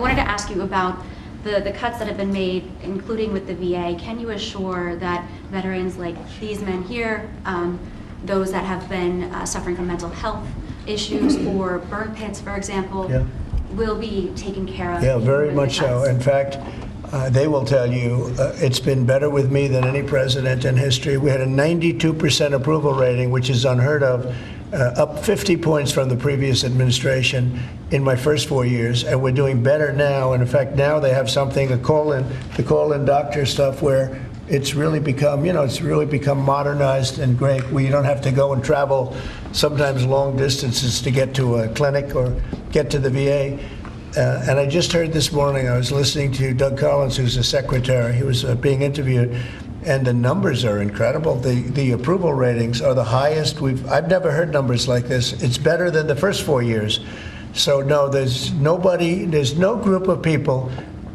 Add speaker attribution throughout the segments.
Speaker 1: I wanted to ask you about the cuts that have been made, including with the VA. Can you assure that veterans like these men here, those that have been suffering from mental health issues or burn pits, for example, will be taken care of?
Speaker 2: Yeah, very much so. In fact, they will tell you it's been better with me than any president in history. We had a 92% approval rating, which is unheard of, up 50 points from the previous administration in my first 4 years, and we're doing better now. And in fact, now they have something, the call-in doctor stuff, where it's really become, it's really become modernized and great. We don't have to go and travel sometimes long distances to get to a clinic or get to the VA. And I just heard this morning, I was listening to Doug Collins, who's the secretary. He was being interviewed, and the numbers are incredible. The approval ratings are the highest I've never heard numbers like this. It's better than the first 4 years. So no, there's no group of people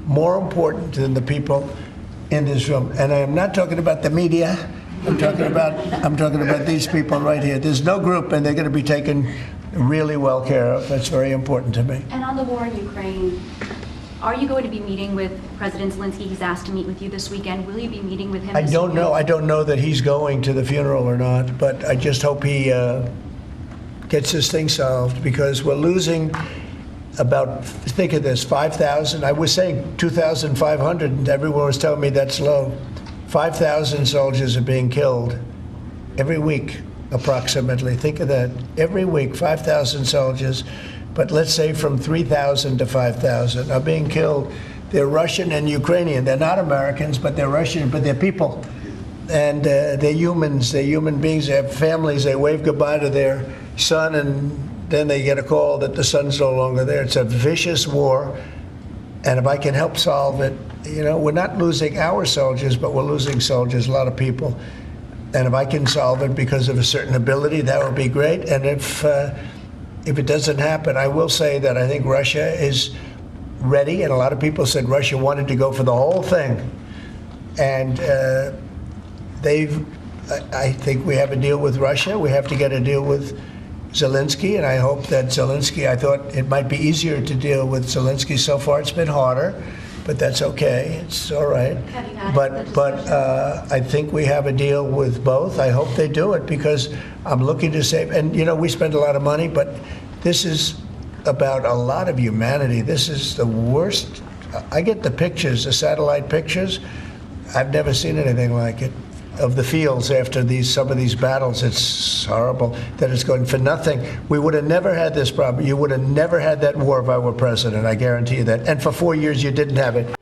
Speaker 2: more important than the people in this room. And I am not talking about the media. I'm talking about these people right here. There's no group, and they're going to be taken really well care of. That's very important to me.
Speaker 1: And on the war in Ukraine, are you going to be meeting with President Zelensky? He's asked to meet with you this weekend. Will you be meeting with him?
Speaker 2: I don't know. I don't know that he's going to the funeral or not, but I just hope he gets this thing solved, because we're losing about, think of this, 5,000. I was saying 2,500, and everyone was telling me that's low. 5,000 soldiers are being killed every week, approximately. Think of that. Every week, 5,000 soldiers, but let's say from 3,000 to 5,000 are being killed. They're Russian and Ukrainian. They're not Americans, but they're Russian, but they're people. And they're humans. They're human beings. They have families. They wave goodbye to their son, and then they get a call that the son's no longer there. It's a vicious war. And if I can help solve it, we're not losing our soldiers, but we're losing soldiers, a lot of people. And if I can solve it because of a certain ability, that would be great. And if it doesn't happen, I will say that I think Russia is ready. And a lot of people said Russia wanted to go for the whole thing. And I think we have a deal with Russia. We have to get a deal with Zelensky, and I hope that Zelensky, I thought it might be easier to deal with Zelensky. So far it's been harder, but that's okay. It's all right. But I think we have a deal with both. I hope they do it, because I'm looking to save. And, we spend a lot of money, but this is about a lot of humanity. This is the worst. I get the pictures, the satellite pictures. I've never seen anything like it, of the fields after some of these battles. It's horrible that it's going for nothing. We would have never had this problem. You would have never had that war if I were president. I guarantee you that. And for 4 years, you didn't have it.